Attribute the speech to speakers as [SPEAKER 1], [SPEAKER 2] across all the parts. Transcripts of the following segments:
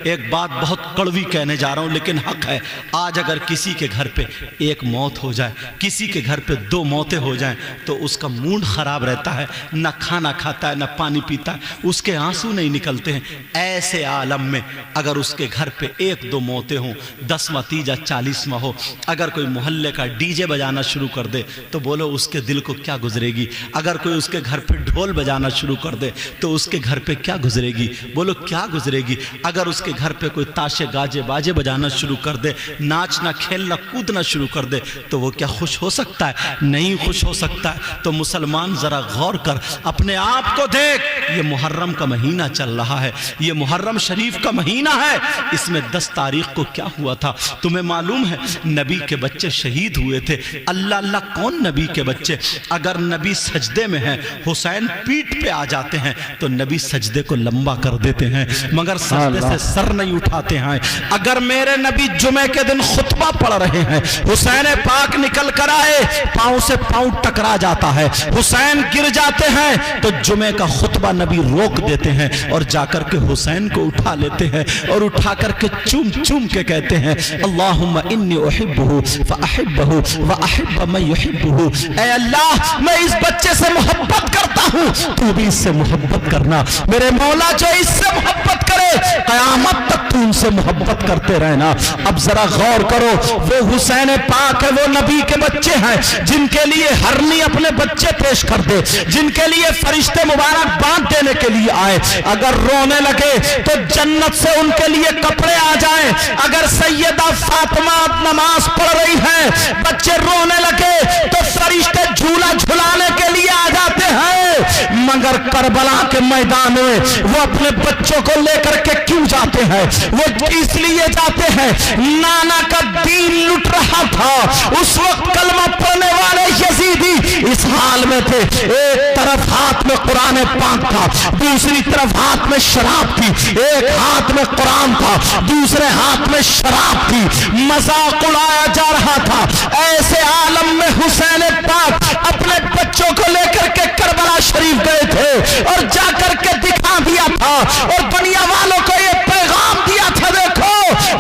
[SPEAKER 1] ایک بات بہت کڑوی کہنے جا رہا ہوں لیکن حق ہے. آج اگر کسی کے گھر پہ ایک موت ہو جائے, کسی کے گھر پہ 2 موتیں ہو جائیں تو اس کا موڈ خراب رہتا ہے, نہ کھانا کھاتا ہے نہ پانی پیتا ہے, اس کے آنسو نہیں نکلتے ہیں. ایسے عالم میں اگر اس کے گھر پہ 1-2 موتیں ہوں, 10واں تیجا 40واں ہو, اگر کوئی محلے کا ڈی جے بجانا شروع کر دے تو بولو اس کے دل کو کیا گزرے گی. اگر کوئی اس کے گھر پہ ڈھول بجانا شروع کر دے تو اس کے گھر پہ کیا گزرے گی, بولو کیا گزرے گی. اگر اس کے گھر پہ کوئی تاشے گاجے باجے بجانا شروع کر دے, ناچنا کھیلنا کودنا شروع کر دے تو وہ کیا خوش ہو سکتا ہے؟ نہیں خوش ہو سکتا ہے. تو مسلمان ذرا غور کر, اپنے آپ کو دیکھ. یہ محرم کا مہینہ چل رہا ہے, یہ محرم شریف کا مہینہ ہے. اس میں 10 تاریخ کو کیا ہوا تھا تمہیں معلوم ہے؟ نبی کے بچے شہید ہوئے تھے. اللہ اللہ کون نبی کے بچے؟ اگر نبی سجدے میں ہیں, حسین پیٹ پہ آ جاتے ہیں تو نبی سجدے کو لمبا کر دیتے ہیں مگر سجدے سے سر نہیں اٹھاتے ہیں. اگر میرے نبی جمعے کے دن خطبہ پڑھ رہے ہیں, حسین پاک نکل کر آئے, پاؤں سے پاؤں ٹکرا جاتا ہے, حسین گر جاتے ہیں تو جمعے کا خطبہ نبی روک دیتے ہیں اور جا کر کے حسین کو اٹھا لیتے ہیں اور اٹھا کر کے چوم چوم کے کہتے ہیں اللہم انی احبہ فاحبہ واحب من یحبہ. اے اللہ میں اس بچے سے محبت کرتا ہوں, تو بھی اس سے محبت کرنا. میرے مولا جو اس سے محبت کرے قیامت تک تو ان سے محبت کرتے رہنا. اب ذرا غور کرو, وہ حسین پاک ہے, وہ نبی کے بچے ہیں جن کے لیے ہرنی اپنے بچے پیش کر دے, جن کے لیے فرشتے مبارک باندھ دینے کے لیے آئے. اگر رونے لگے تو جنت سے ان کے لیے کپڑے آ جائیں. اگر سیدہ فاطمہ نماز پڑھ رہی ہیں, بچے رونے لگے تو فرشتے جھولا جھلانے کے لیے آ جاتے ہیں. مگر کربلا کے میدان میں وہ اپنے بچوں کو لے کر کے کیوں جاتے ہیں؟ وہ اس لیے جاتے ہیں, نانا کا دین لٹ رہا تھا. اس وقت کلمہ پڑھنے والے یزیدی اس حال میں تھے, ایک طرف ہاتھ میں قرآن پاک تھا, دوسری طرف ہاتھ میں شراب تھی. ایک ہاتھ میں قرآن تھا, دوسرے ہاتھ میں شراب تھی. مذاق اڑایا جا رہا تھا. ایسے عالم میں حسین پاک اپنے بچوں کو لے کر کے کربلا شریف گئے تھے اور جا کر کے دکھا دیا تھا اور دنیا والوں کو یہ پیغام دیا تھا, دیکھو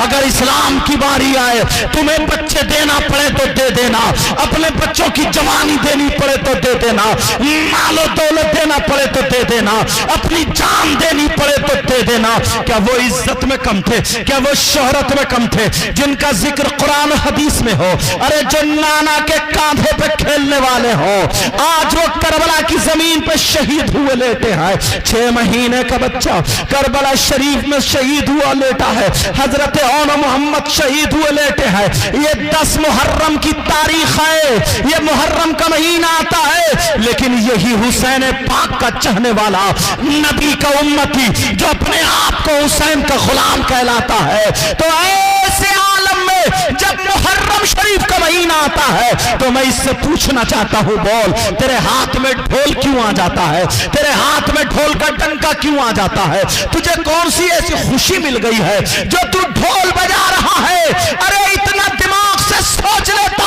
[SPEAKER 1] اگر اسلام کی باری آئے تمہیں بچے دینا پڑے تو دے دینا, اپنے بچوں کی جوانی دینی پڑے تو دے دینا, مال و دولت دینا پڑے تو دے دینا, اپنی جان دینی پڑے تو دے دینا. کیا وہ عزت میں کم تھے؟ کیا وہ شہرت میں کم تھے جن کا ذکر قرآن و حدیث میں ہو؟ ارے جو نانا کے کاندھے پہ کھیلنے والے ہوں, آج وہ کربلا کی زمین پہ شہید ہوئے لیٹے ہیں. 6 مہینے کا بچہ کربلا شریف میں شہید ہوا لیٹا ہے. حضرت اون محمد شہید ہوئے لیٹے ہیں. یہ 10 محرم کی تاریخ ہے, یہ محرم کا مہینہ آتا ہے, لیکن یہی حسین پاک کا چاہنے والا نبی کا امتی جو اپنے آپ کو حسین کا غلام کہلاتا ہے. تو ایسے عالم میں جب محرم شریف کا مہینہ آتا ہے تو میں اس سے پوچھنا چاہتا ہوں, بول تیرے ہاتھ میں ڈھول کیوں آ جاتا ہے؟ تیرے ہاتھ میں ڈھول کا ڈنکا کیوں آ جاتا ہے؟ تجھے کون سی ایسی خوشی مل گئی ہے جو تو ڈھول بجا رہا ہے؟ ارے اتنا دماغ سے سوچ لیتا,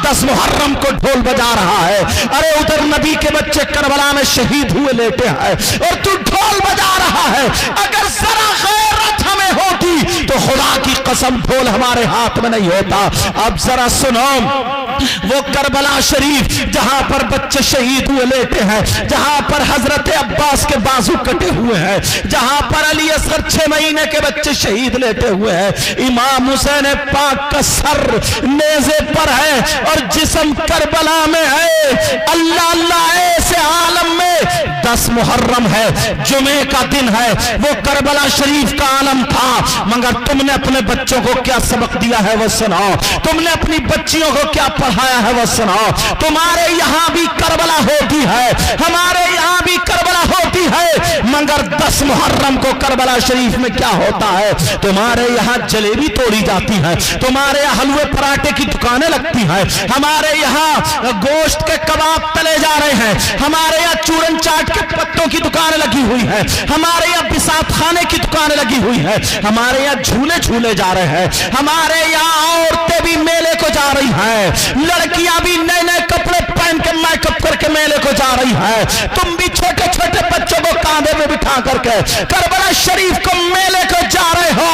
[SPEAKER 1] 10 محرم کو ڈھول بجا رہا ہے, ارے ادھر نبی کے بچے کربلا میں شہید ہوئے لیٹے ہیں اور تو ڈھول بجا رہا ہے. اگر ذرا غیرت ہمیں ہوتی تو خدا کی قسم ڈھول ہمارے ہاتھ میں نہیں ہوتا. اب ذرا سنو, وہ کربلا شریف جہاں پر بچے شہید ہوئے لیٹے ہیں, جہاں پر حضرت عباس کے بازو کٹے ہوئے ہیں, جہاں پر علی اصغر 6 مہینے کے بچے شہید لیٹے ہوئے ہیں, امام حسین پاک کا سر نیزے پر ہے اور جسم کربلا میں ہے. اللہ اللہ, ایسے عالم میں 10 محرم ہے, جمعے کا دن ہے, وہ کربلا شریف کا عالم تھا. مگر تم نے اپنے بچوں کو کیا سبق دیا ہے وہ سناؤ, تم نے اپنی بچیوں کو کیا پڑھایا ہے وہ سناؤ. تمہارے یہاں بھی کربلا ہوتی ہے, ہمارے یہاں بھی کربلا ہوتی ہے, مگر 10 محرم کو کربلا شریف میں کیا ہوتا ہے؟ تمہارے یہاں جلیبی توڑی جاتی ہے, تمہارے یہاں حلوے پراٹھے کی دکانیں لگتی ہیں, ہمارے یہاں گوشت کے کباب تلے جا رہے ہیں, ہمارے یہاں چورن چاٹ کے پتوں کی دکانیں لگی ہوئی ہیں, ہمارے یہاں بسات خانے کی دکانیں لگی ہوئی ہیں, ہمارے یہاں جھولے جھولے جا رہے ہیں, ہمارے یہاں عورتیں بھی میلے کو جا رہی ہیں, لڑکیاں بھی نئے نئے کپڑے پہن کے میک اپ کر کے میلے کو جا رہی ہیں. تم بھی چھوٹے چھوٹے بچوں کو کاندھے میں بٹھا کر کے کربلا شریف کو میلے کو جا رہے ہو.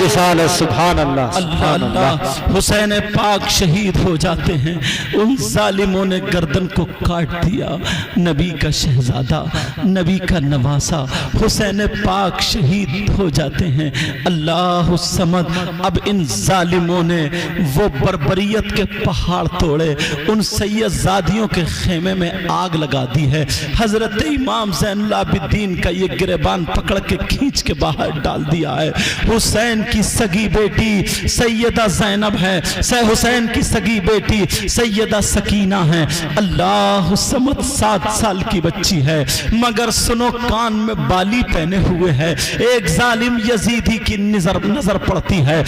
[SPEAKER 2] رسالت سبحان اللہ سبحان
[SPEAKER 1] اللہ حسین پاک شہید ہو جاتے ہیں، ان ظالموں نے گردن کو کاٹ دیا، نبی کا شہزادہ نبی کا نواسا حسین پاک شہید ہو جاتے ہیں۔ اللہ الصمد اب ان ظالموں نے وہ بربریت کے پہاڑ توڑے، ان سید زادیوں کے خیمے میں آگ لگا دی ہے۔ حضرت امام زین العابدین کا یہ گریبان پکڑ کے کھینچ کے باہر ڈال دیا ہے۔ حسین کی سگی بیٹی سیدہ زینب ہے، حسین کی سگی بیٹی سیدہ سکینہ ہے۔ اللہ الصمد 7 سال کی بچی ہے، مگر سنو کان میں بالی پہنے ہوئے ہے۔ ایک ظالم یزیدی کی نظر پڑتی ہے،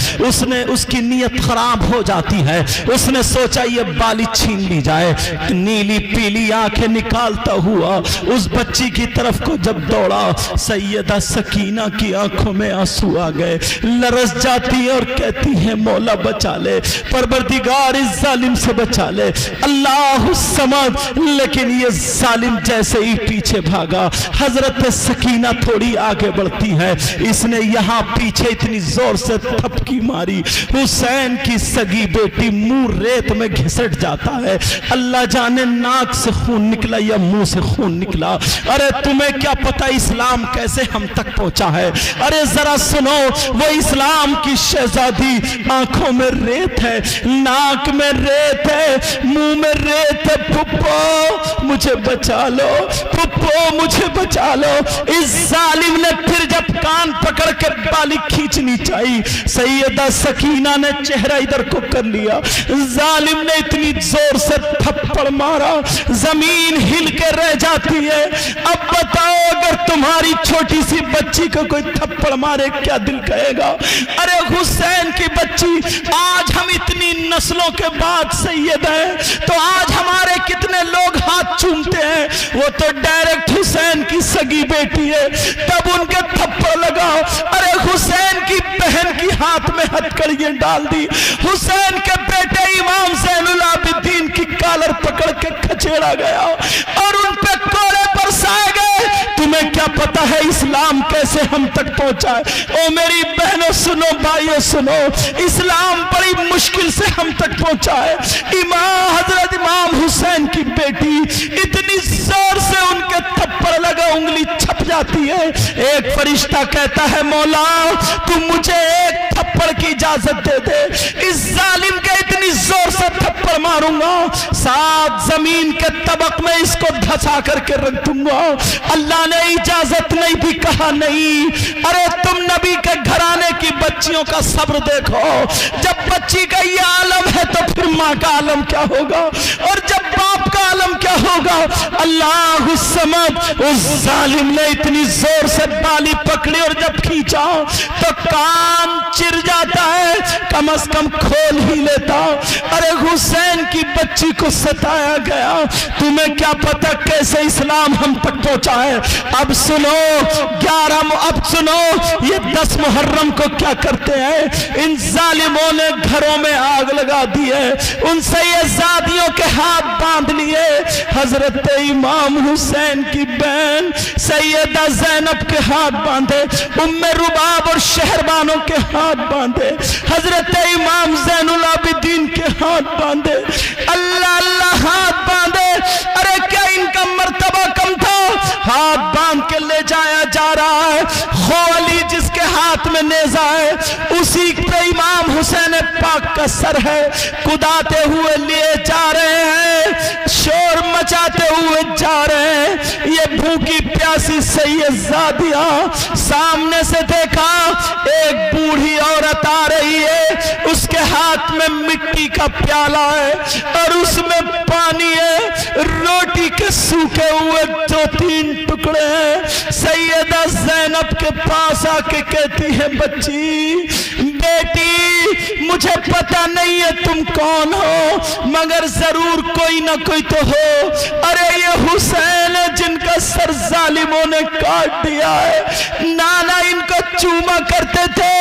[SPEAKER 1] اس کی نیت خراب ہو جاتی ہے، اس نے سوچا یہ بالی چھین لی جائے۔ نیلی پیلی آنکھیں نکالتا ہوا اس بچی کی طرف کو جب دوڑا، سیدہ سکینہ کی آنکھوں میں آنسو آ گئے، لرز جاتی ہے اور کہتی ہے مولا بچا لے، پروردگار اس ظالم سے بچا لے۔ اللہ الصمد لیکن یہ ظالم جیسے ہی پیچھے بھاگا، حضرت سکینہ تھوڑی آگے بڑھتی ہے، اس نے یہاں پیچھے اتنی زور سے تھپکی ماری، حسین کی سگی بیٹی منہ ریت میں گھسٹ جاتا ہے۔ اللہ جانے ناک سے خون نکلا یا منہ سے خون نکلا۔ ارے تمہیں کیا پتا اسلام کیسے ہم تک پہنچا ہے؟ ارے ذرا سنو، وہ اسلام کی شہزادی آنکھوں میں ریت ہے، ناک میں ریت ہے، منہ میں ریت ہے۔ پھپھو مجھے بچا لو، پھپھو مجھے بچا لو۔ اس ظالم نے پھر جب کان پکڑ کے بالی کھینچنی چاہی، سیدہ سکینہ نے چہرہ ادھر کو کر لیا، ظالم نے اتنی زور سے تھپڑ مارا زمین ہل کے رہ جاتی ہے۔ اب بتاؤ اگر تمہاری چھوٹی سی بچی کو کوئی تھپڑ مارے کیا دل کہے گا؟ ارے حسین کی بچی، آج ہم اتنی نسلوں کے بعد سید ہیں تو آج ہمارے کتنے لوگ ہاتھ چومتے ہیں، وہ تو ڈائریکٹ حسین کی سگی بیٹی ہے، تب ان کے تھپڑ لگا۔ ارے حسین کی بہن کی ہاتھ میں ہتھکڑیاں ڈال دی، حسین کے بیٹے امام زین العابدین کی کالر پکڑ کے کھچیڑا گیا اور ان پہ کوڑے برسائے گئے۔ تمہیں کیا پتا ہے اسلام کیسے ہم تک پہنچا ہے؟ او میری بہنوں سنو، بھائیوں سنو، اسلام بڑی مشکل سے ہم تک پہنچا ہے۔ حضرت امام حسین کی بیٹی اتنی زور سے ان کے تھپڑ لگا انگلی چھپ جاتی ہے۔ ایک فرشتہ کہتا ہے مولا تم مجھے ایک تھپڑ کی اجازت دے دے، اس ظالم کے اتنی زور سے تھپڑ ماروں گا 7 زمین کے طبق میں اس کو دھسا کر کے رکھ دوں گا۔ اللہ نے اجازت نہیں دی، کہا نہیں۔ ارے تم نبی کے گھرانے کی بچیوں کا صبر دیکھو، جب بچی کا یہ عالم ہے تو پھر ماں کا عالم کیا ہوگا، اور جب باپ کا عالم کیا ہوگا؟ اللہ الصمد، اس ظالم نے اتنی زور سے بالی پکڑی اور جب کھینچا تو کان چر جاتا ہے، کم از کم کھول ہی لیتا۔ ارے حسین کی بچی کو ستایا گیا، تمہیں کیا پتا کیسے اسلام ہم تک پہنچا ہے؟ اب سنو اب سنو یہ 10 محرم کو کیا کرتے ہیں؟ ان ظالموں نے گھروں میں آگ لگا دی ہے، ان سیدزادیوں کے ہاتھ باندھ لیے، حضرت امام حسین کی بہن سیدہ زینب کے ہاتھ باندھے، ام رباب اور شہربانوں کے ہاتھ باندھے، حضرت امام زین العابدین کے ہاتھ باندھے، اللہ اللہ ہاتھ باندھے۔ ارے کیا ان کا مرتبہ کم تھا؟ ہاتھ باندھ کے لے جایا جا رہا ہے، خولی جس کے ہاتھ میں نیزہ ہے اسی پہ امام حسین پاک کا سر ہے، کداتے ہوئے لیے جا رہے ہیں، شور مچاتے ہوئے جا رہے ہیں۔ یہ بھوکی پیاسی سیدزادیاں سامنے سے دیکھا ایک بوڑھی عورت آ رہی ہے، اس کے ہاتھ میں مٹی کا پیالہ ہے اور اس میں پانی ہے، روٹی کے سوکھے ہوئے 2-3 ٹکڑے ہیں۔ سیدہ زینب کے پاس آ کے کہتی ہے بچی بیٹی مجھے پتا نہیں ہے تم کون ہو، مگر ضرور کوئی نہ کوئی تو ہو۔ ارے یہ حسین ہے جن کا سر ظالموں نے کاٹ دیا ہے، نانا ان کو چوما کرتے تھے۔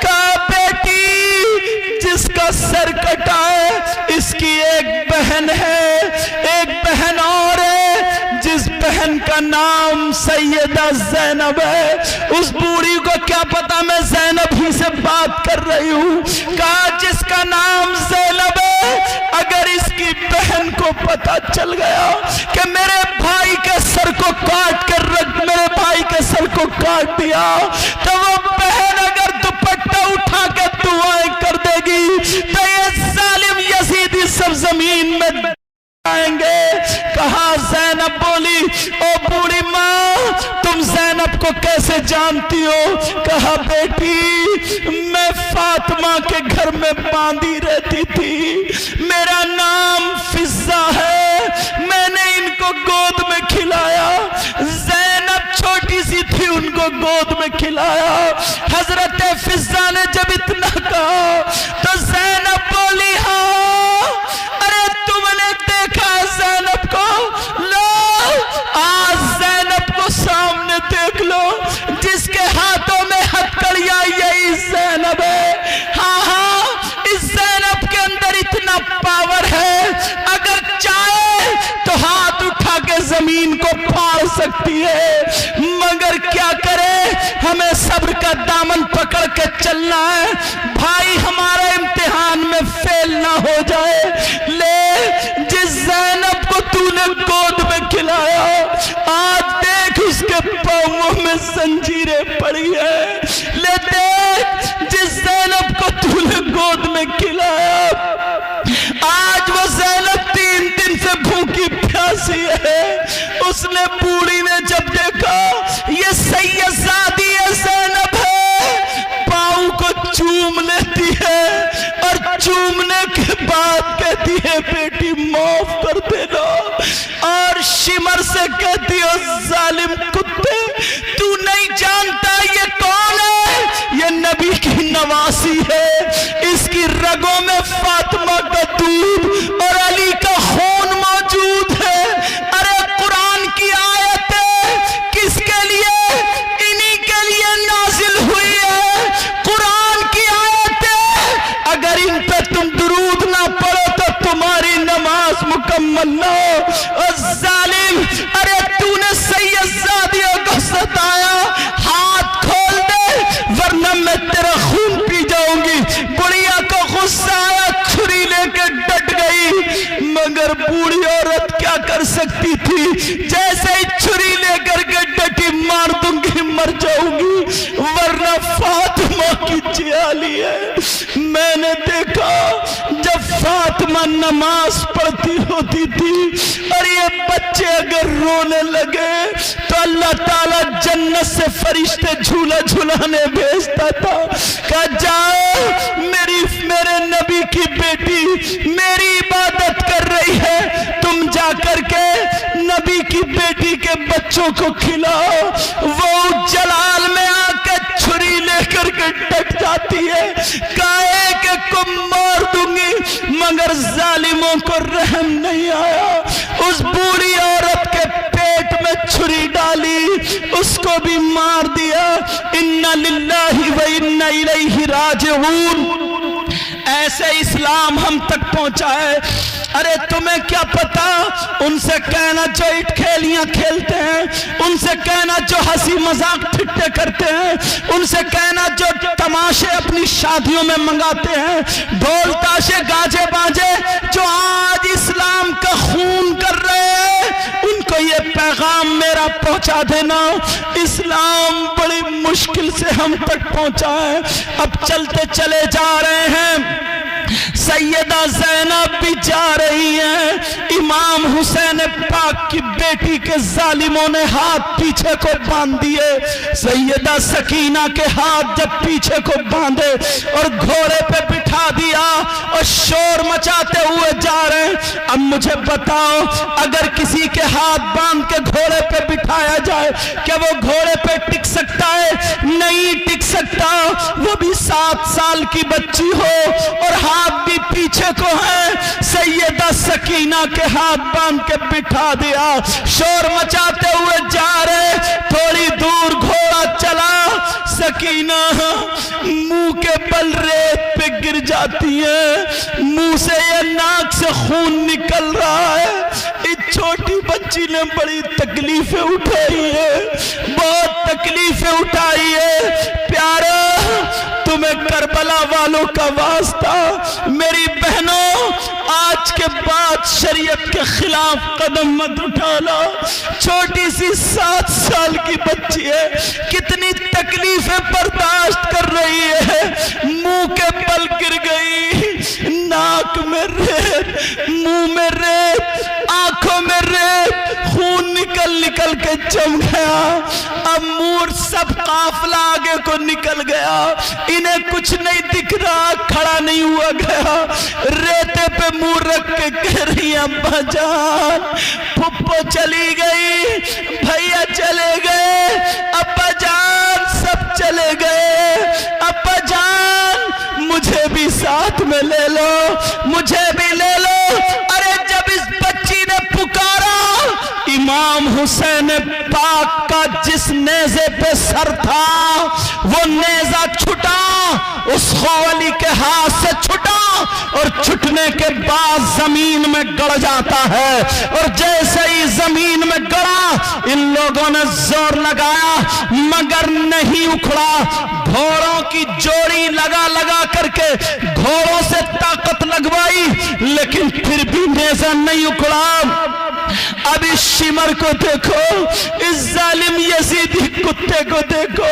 [SPEAKER 1] کہا بیٹی جس کا سر کٹا ہے اس کی ایک بہن ہے، ایک بہن اور ہے جس بہن کا نام سیدہ زینب ہے۔ اس بوڑھی کو کیا پتا میں زینب ہی سے بات کر رہی ہوں۔ کہا جس کا نام زینب ہے اگر اس کی بہن کو پتا چل گیا کہ میرے بھائی کے سر کو کاٹ کر میرے بھائی کے سر کو کاٹ دیا تو وہ بہن اگر دوپٹہ اٹھا کے دعائیں کر دے گی تو یہ ظالم یزیدی سب زمین میں آئیں گے۔ کہا زینب بولی او بوڑھی ماں تم زینب کو کیسے جانتی ہو؟ کہا بیٹی میں فاطمہ کے گھر میں باندھی رہتی تھی، میرا نام فضہ ہے، میں نے ان کو گود میں کھلایا، زینب چھوٹی سی تھی ان کو گود میں کھلایا۔ حضرت فضہ نے جب اتنا کہا تو زینب بولی ہاں ارے تم نے دیکھا زینب کو؟ لو آج زینب کو سامنے دیکھ لو، جس کے ہاتھوں میں ہتھکڑیاں یہی زینب ہے۔ ہاں ہاں اس زینب کے اندر اتنا پاور ہے اگر چاہے تو ہاتھ اٹھا کے زمین کو پھاڑ سکتی ہے، مگر کیا کرے ہمیں صبر کا دامن پکڑ کے چلنا ہے، بھائی ہمارا امتحان میں فیل نہ ہو جائے۔ لے جس زینب کو تو نے گود میں کھلایا آج دیکھ اس کے پاؤں میں زنجیریں پڑی ہے، لے دیکھ جس زینب کو تو نے گود میں کھلایا آج وہ زینب 3 دن سے بھوکی پیاسی ہے۔ اس نے بوڑھی نے جب دیکھا یہ سید زادی زینب ہے، پاؤں کو چوم لیتی ہے اور چومنے کے بعد کہتی ہے بیٹی معاف کر دینا، اور شمر سے کہتی ہے ظالم کتے تو نہیں جانتا یہ کون ہے؟ یہ نبی کی نواسی ہے، اس کی رگوں میں فاطمہ کا دودھ اور علی کا خون موجود ہے۔ ارے قرآن کی آیتیں کس کے لیے؟ انہی کے لیے نازل ہوئی ہے۔ قرآن کی آیتیں اگر ان پہ تم درود نہ پڑھو تو تمہاری نماز مکمل نہ ہو۔ اور ظالم ارے تو نے سید زادیوں کو ستایا، ہاتھ کھول دے ورنہ میں تیرا خون پی جاؤں گی۔ بڑھیا کو غصہ آیا، چھری لے کے ڈٹ گئی، مگر بوڑھی عورت کیا کر سکتی تھی؟ جیسے ہی چھری لے کر کے ڈٹی مار دوں گی مر جاؤں گی، ورنہ فاطمہ کی جیالی ہے۔ میں نے دیکھا جب فاطمہ نماز پڑھتی ہوتی تھی اور یہ بچے اگر رونے لگے تو اللہ تعالیٰ جنت سے فرشتے جھولا جھولانے بھیجتا تھا، کہا جاؤ میرے نبی کی بیٹی میری عبادت کر رہی ہے، تم جا کر کے نبی کی بیٹی کے بچوں کو کھلاؤ۔ وہ جلال میں آ کے چھری لے کر کے ڈٹ جاتی ہے، کہے کہ کو مار دوں گی، مگر ظالموں کو رحم نہیں آیا، اس بوڑھی عورت کے پیٹ میں چھری ڈالی، اس کو بھی مار دیا۔ اِنَّ لِلَّهِ وَإِنَّ إِلَيْهِ رَاجِعُونَ۔ ایسے اسلام ہم تک پہنچا ہے۔ ارے تمہیں کیا پتا، ان سے کہنا جو اٹ کھیلیاں کھیلتے ہیں، ان سے کہنا جو ہنسی مذاق ٹھٹے کرتے ہیں، ان سے کہنا جو تماشے اپنی شادیوں میں منگاتے ہیں، ڈھول تاشے گاجے باجے جو آج اسلام کا خون کر رہے ہیں، ان کو یہ پیغام میرا پہنچا دینا، اسلام بڑی مشکل سے ہم تک پہنچا ہے۔ اب چلتے چلے جا رہے ہیں، سیدہ زینب بھی جا رہی ہیں، امام حسین پاک کی بیٹی کے ظالموں نے ہاتھ پیچھے کو باندھ دیے، سیدہ سکینہ کے ہاتھ جب پیچھے کو باندھے اور گھوڑے پہ بٹھا دیا اور شور مچاتے ہوئے جا رہے ہیں۔ اب مجھے بتاؤ اگر کسی کے ہاتھ باندھ کے گھوڑے پہ بٹھایا جائے کیا وہ گھوڑے پہ ٹک سکتا ہے؟ نہیں ٹک سکتا، وہ بھی 7 سال کی بچی ہو اور ہاتھ بھی پیچھے کو ہے۔ سیدہ سکینہ کے ہاتھ باندھ کے بٹھا دیا، شور مچاتے ہوئے جا رہے، تھوڑی دور گھوڑا چلا، سکینہ منہ کے بل ریت پہ گر جاتی ہے، منہ سے یہ ناک سے خون نکل رہا ہے، ایک چھوٹی بچی بچی نے بڑی تکلیفیں اٹھائی ہے، بہت تکلیفیں اٹھائی ہے۔ پیارا تمہیں کربلا والوں کا واسطہ، میری بہنوں آج کے بعد شریعت کے خلاف قدم مت اٹھانا۔ چھوٹی سی 7 سال کی بچی ہے، کتنی تکلیفیں برداشت کر رہی ہے، منہ کے بل گر گئی، ناک میں ریت، منہ میں ریت، آنکھوں میں ریت، خون نکل نکل کے جم گیا۔ اب مور سب قافلہ آگے کو نکل گیا، انہیں کچھ نہیں دکھ رہا، کھڑا نہیں ہوا گیا، ریتے پہ منہ رکھ کے کہہ رہی ہیں ابا جان پھپھو چلی گئی، بھیا چلے گئے، ابا جان سب چلے گئے، ابا جان مجھے بھی ساتھ میں لے لو، مجھے بھی لے لو۔ ارے جب اس بچی نے پکارا، امام حسین پاک کا جس نیزے پہ سر تھا وہ نیزہ چھٹا، اس خولی کے ہاتھ سے چھٹا، اور چھٹنے کے بعد زمین میں گڑ جاتا ہے، اور جیسے ہی زمین میں گڑا ان لوگوں نے زور لگایا مگر نہیں اکھڑا۔ گھوڑوں کی جوڑی لگا لگا کر کے گھوڑوں سے طاقت لگوائی لیکن پھر بھی نیزہ نہیں اکھڑا۔ اب اس شمر کو دیکھو، اس ظالم یزیدی کتے کو دیکھو،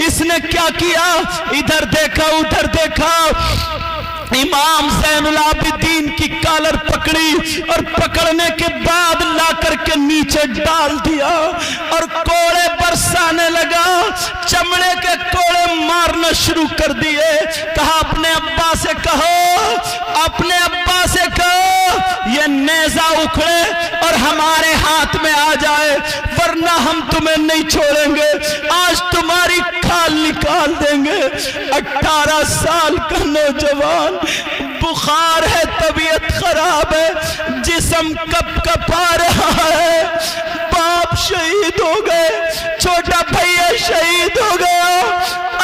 [SPEAKER 1] اس نے کیا کیا، ادھر دیکھا ادھر دیکھا، امام زین العابدین کی کالر پکڑی اور پکڑنے کے بعد لا کر کے نیچے ڈال دیا اور کوڑے برسانے لگا، چمڑے کے کوڑے مارنا شروع کر دیے۔ کہا اپنے ابا سے کہو، اپنے ابا سے کہو یہ نیزہ اکھڑے اور ہمارے ہاتھ میں آ جائے ورنہ ہم تمہیں نہیں چھوڑیں گے، آج تمہاری کھال نکال دیں گے۔ 18 سال کا نوجوان، بخار ہے، طبیعت خراب ہے، جسم کپ کپا رہا ہے، باپ شہید ہو گئے، چھوٹا بھیا شہید ہو گیا،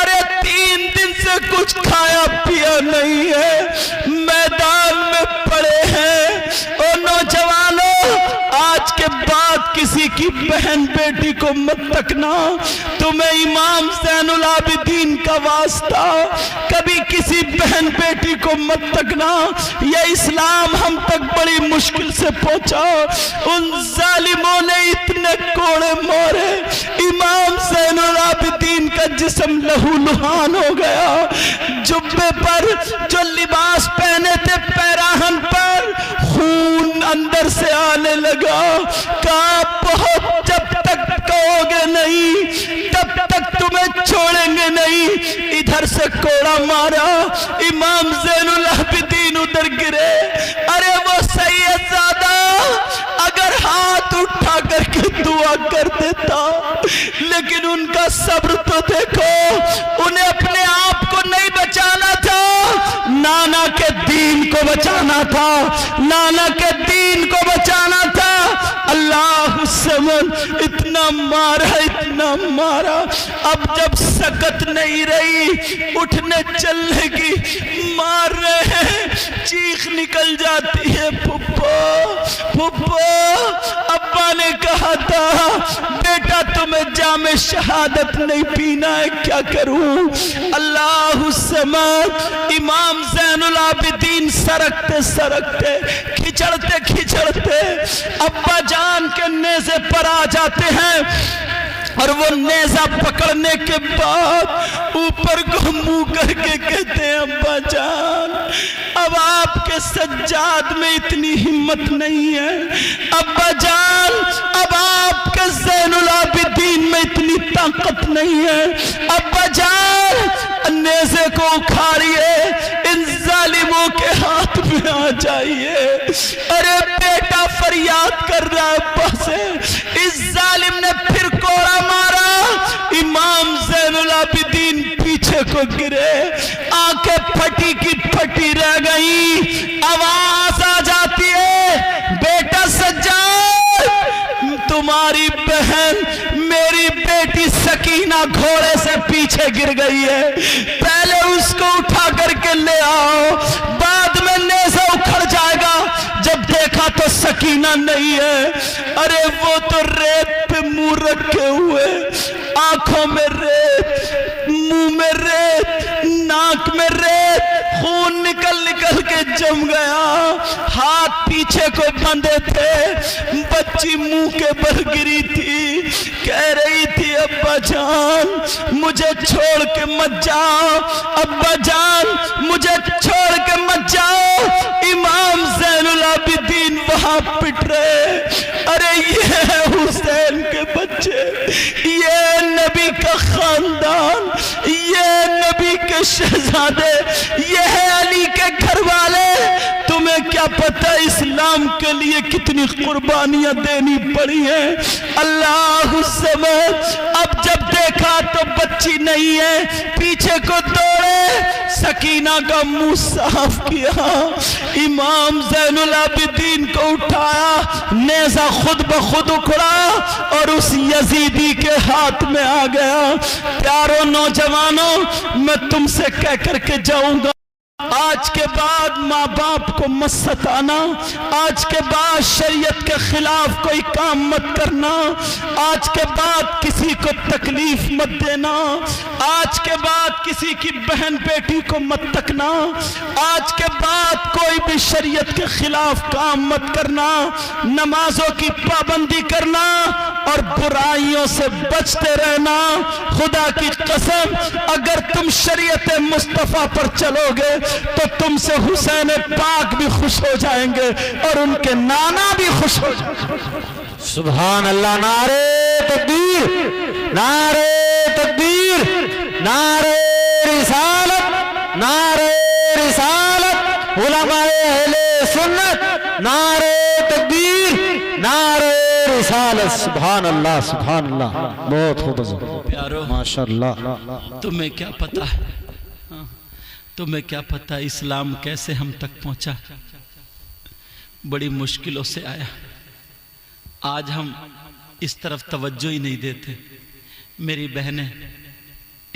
[SPEAKER 1] ارے 3 دن سے کچھ کھایا پیا نہیں ہے، میدان میں پڑے ہیں۔ او نوجوانوں، آج کے بعد کسی کی بہن بیٹی کو مت تکنا، تمہیں امام زین العابدین کا واسطہ، کبھی کسی بہن بیٹی کو مت تکنا، یہ اسلام ہم تک بڑی مشکل سے پہنچا، ان ظالموں نے اتنے کوڑے مارے، امام زین العابدین کا جسم لہو لہان ہو گیا، جبے پر جو لباس پہنے تھے پیراہن پر خون اندر سے آنے لگا۔ کہا بہت جب تک کہو گے نہیں تب تک تمہیں چھوڑیں گے نہیں۔ ادھر سے کوڑا مارا، امام زین العابدین ادھر گرے۔ ارے وہ سید زادہ اگر ہاتھ اٹھا کر کے دعا کر دیتا، لیکن ان کا صبر تو دیکھو، انہیں اپنے آپ کو نہیں بچانا تھا، نانا کے دین کو بچانا تھا، نانا کے دین کو بچانا تھا۔ اللہ الصمد، اتنا مارا اتنا مارا، اب جب سکت نہیں رہی، اٹھنے چلنے کی مار رہے ہیں، چیخ نکل جاتی ہے، پھپھو پھپھو۔ ابا نے کہا تھا بیٹا تمہیں جام شہادت نہیں پینا ہے، کیا کروں؟ اللہ الصمد، امام زین العابدین سرکتے سرکتے، کھچڑتے کھچڑتے ابا جان کے نیزے پر آ جاتے ہیں، اور وہ نیزہ پکڑنے کے بعد اوپر کو منہ کر کے کہتے ہیں ابا جان اب آپ کے سجاد میں اتنی ہمت نہیں ہے، ابا جان اب آپ کے زین العابدین میں اتنی طاقت نہیں ہے، ابا جان نیزے کو اکھاڑیے، ان ظالموں کے ہاتھ میں آ جائیے۔ ارے بیٹا فریاد کر رہا ہے ابا سے، اس ظالم نے پھر کوڑا مارا، امام زین العابدین پیچھے کو گرے، آنکھیں پھٹی کی پھٹی رہ گئی، آواز آ جاتی ہے بیٹا سجاد تمہاری بہن میری بیٹی سکینہ گھوڑے سے پیچھے گر گئی ہے، پہلے اس کو اٹھا کر کے لے آؤ، بعد میں نیزہ اکھڑ جائے گا۔ جب دیکھا تو سکینہ سکینہ نہیں ہے. ارے وہ تو ریت پہ منہ رکھے ہوئے, آنکھوں میں ریت, منہ میں ریت, ناک میں ریت, خون نکل نکل کے جم گیا, ہاتھ پیچھے کو بندھے تھے, بچی منہ کے بل گری تھی, کہہ رہی تھی ابا جان مجھے چھوڑ کے مت جاؤ, ابا جان مجھے چھوڑ کے مت جاؤ. امام زین العابدین وہاں پٹ رہے. ارے یہ ہے حسین کے بچے, یہ نبی کا خاندان, یہ نبی کے شہزادے, یہ ہے علی کے گھر والے. تمہیں کیا پتہ اسلام کے لیے کتنی قربانیاں دینی پڑی ہیں. اللہ الصمد. اب جب دیکھا تو بچی نہیں ہے, پیچھے کو دوڑے, سکینہ کا منہ صاف کیا, امام زین العابدین کو اٹھایا, نیزہ خود بخود اکھڑا اور اس یزیدی کے ہاتھ میں آ گیا. پیارو نوجوانوں, میں تم سے کہہ کر کے جاؤں گا, آج کے بعد ماں باپ کو مت ستانا, آج کے بعد شریعت کے خلاف کوئی کام مت کرنا, آج کے بعد کسی کو تکلیف مت دینا, آج کے بعد کسی کی بہن بیٹی کو مت تکنا, آج کے بعد کوئی بھی شریعت کے خلاف کام مت کرنا, نمازوں کی پابندی کرنا اور برائیوں سے بچتے رہنا. خدا کی قسم اگر تم شریعت مصطفیٰ پر چلو گے تو تم سے حسین پاک بھی خوش ہو جائیں گے اور ان کے نانا بھی خوش ہو جائیں گے.
[SPEAKER 2] سبحان اللہ. نعرہ تکبیر, نعرہ تکبیر, نعرہ رسالت, نعرہ رسالت, علماء اہل سنت, نعرہ تکبیر, نعرہ رسالت. سبحان اللہ, سبحان اللہ. بہت خوب
[SPEAKER 1] پیارو,
[SPEAKER 2] ماشاءاللہ.
[SPEAKER 1] تمہیں کیا پتا ہے, تمہیں کیا پتا اسلام کیسے ہم تک پہنچا؟ بڑی مشکلوں سے آیا. آج ہم اس طرف توجہ ہی نہیں دیتے. میری بہنیں,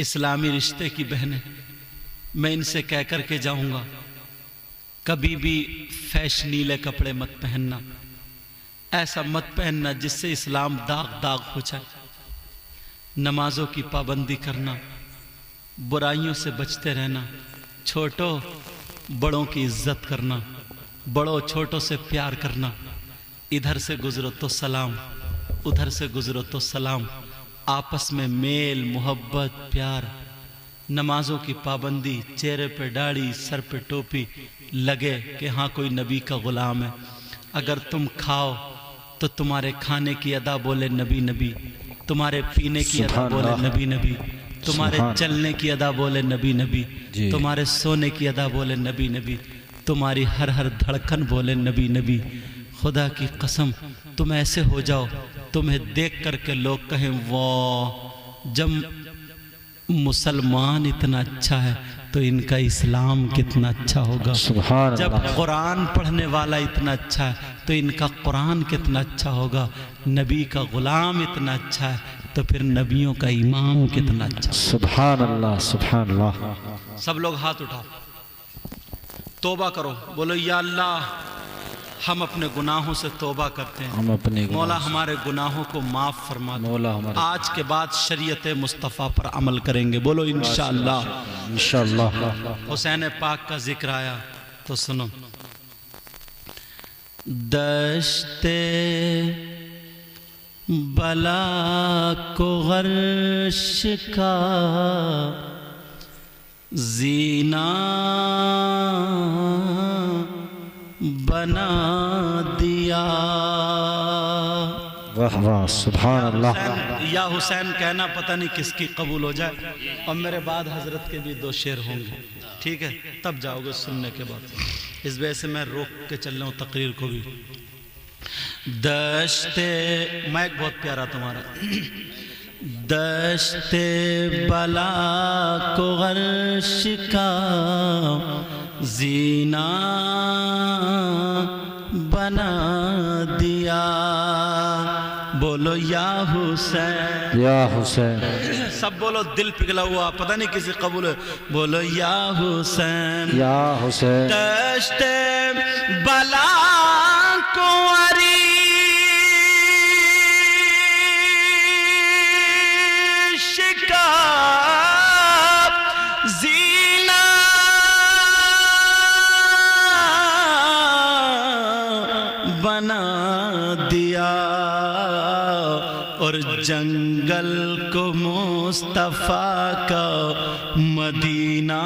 [SPEAKER 1] اسلامی رشتے کی بہنیں, میں ان سے کہہ کر کے جاؤں گا کبھی بھی فیشنیلے کپڑے مت پہننا, ایسا مت پہننا جس سے اسلام داغ داغ ہو جائے. نمازوں کی پابندی کرنا, برائیوں سے بچتے رہنا, چھوٹوں بڑوں کی عزت کرنا, بڑوں چھوٹوں سے پیار کرنا, ادھر سے گزرو تو سلام, ادھر سے گزرو تو سلام, آپس میں میل محبت پیار, نمازوں کی پابندی, چہرے پہ داڑھی سر پہ ٹوپی, لگے کہ ہاں کوئی نبی کا غلام ہے. اگر تم کھاؤ تو تمہارے کھانے کی ادا بولے نبی نبی, تمہارے پینے کی ادا بولے نبی نبی, تمہارے چلنے کی ادا بولے نبی نبی, تمہارے سونے کی ادا بولے نبی نبی, تمہاری ہر ہر دھڑکن بولے نبی نبی. خدا کی قسم تم ایسے ہو جاؤ, تمہیں دیکھ کر کے لوگ کہیں واہ, جب مسلمان اتنا اچھا ہے تو ان کا اسلام کتنا اچھا ہوگا. جب قرآن پڑھنے والا اتنا اچھا ہے تو ان کا قرآن کتنا اچھا ہوگا. نبی کا غلام اتنا اچھا ہے تو پھر نبیوں کا امام کتنا اچھا.
[SPEAKER 2] سبحان اللہ, سبحان اللہ.
[SPEAKER 1] سب لوگ ہاتھ اٹھاؤ, توبہ کرو, بولو یا اللہ ہم اپنے گناہوں سے توبہ کرتے ہیں, مولا ہمارے گناہوں کو معاف فرما دے. آج کے بعد شریعت مصطفیٰ پر عمل کریں گے, بولو انشاءاللہ.
[SPEAKER 2] انشاءاللہ.
[SPEAKER 1] حسین پاک کا ذکر آیا تو سنو. دشت بلا کو غرش کا زینہ بنا دیا.
[SPEAKER 2] واہ واہ, سبحان اللہ.
[SPEAKER 1] یا حسین کہنا پتہ نہیں کس کی قبول ہو جائے, اور میرے بعد حضرت کے بھی 2 شعر ہوں گے, ٹھیک ہے, تب جاؤ گے سننے کے بعد. اس وجہ سے میں روک کے چل رہا ہوں تقریر کو بھی. دشت مائک بہت پیارا تمہارا. دشت بلا کو غرش کا زینہ بنا دیا. بولو یا حسین,
[SPEAKER 2] یا حسین.
[SPEAKER 1] سب بولو, دل پگھلا ہوا, پتہ نہیں کسی قبول ہے. بولو یا حسین,
[SPEAKER 2] یا حسین.
[SPEAKER 1] دشت بلا کو بنا دیا اور جنگل کو مصطفیٰ کا مدینہ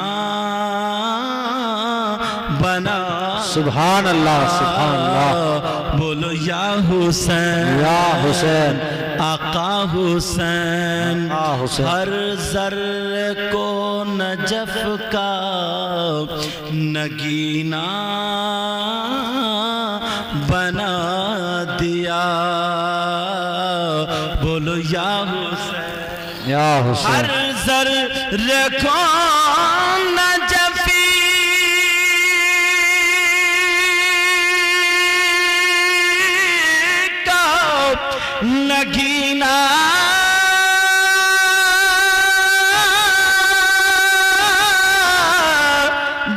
[SPEAKER 1] بنا
[SPEAKER 2] سبحان اللہ سبحان اللہ
[SPEAKER 1] بولو یا حسین
[SPEAKER 2] یا حسین
[SPEAKER 1] آقا حسین
[SPEAKER 2] آقا حسین
[SPEAKER 1] ہر ذرے کو نجف کا نگینہ بنا دیا بولو یا حسین
[SPEAKER 2] یا حسین
[SPEAKER 1] ہر ذرے کو نجفی کا نگینہ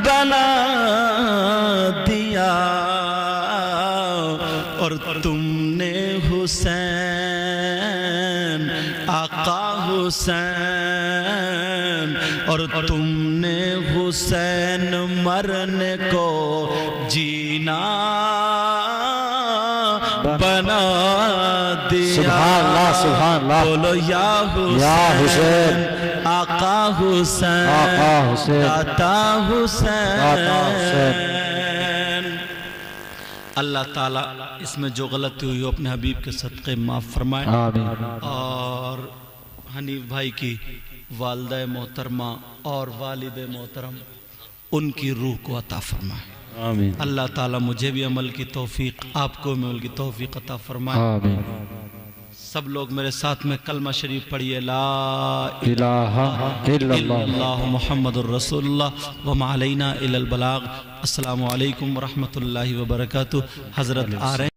[SPEAKER 1] بنا دیا اور تم نے حسین آقا حسین اور تم نے حسین مرنے کو جینا بنا دیا
[SPEAKER 2] سبحان اللہ سبحان اللہ
[SPEAKER 1] بولو یا
[SPEAKER 2] حسین
[SPEAKER 1] آقا حسین
[SPEAKER 2] آقا حسین
[SPEAKER 1] داتا
[SPEAKER 2] داتا
[SPEAKER 1] حسین اللہ تعالیٰ اس میں جو غلطی ہوئی ہو اپنے حبیب کے صدقے معاف فرمائے
[SPEAKER 2] آمین
[SPEAKER 1] اور حنیف بھائی کی والدہ محترمہ اور والد محترم ان کی روح کو عطا فرمائے
[SPEAKER 2] آمین
[SPEAKER 1] اللہ تعالیٰ مجھے بھی عمل کی توفیق آپ کو بھی عمل کی توفیق عطا فرمائے
[SPEAKER 2] آمین
[SPEAKER 1] سب لوگ میرے ساتھ میں کلمہ شریف پڑھیے لا
[SPEAKER 2] الہ الا اللہ
[SPEAKER 1] اللہ محمد الرسول اللہ وما علینا الا البلاغ السلام علیکم ورحمۃ اللہ وبرکاتہ حضرت آ رہے ہیں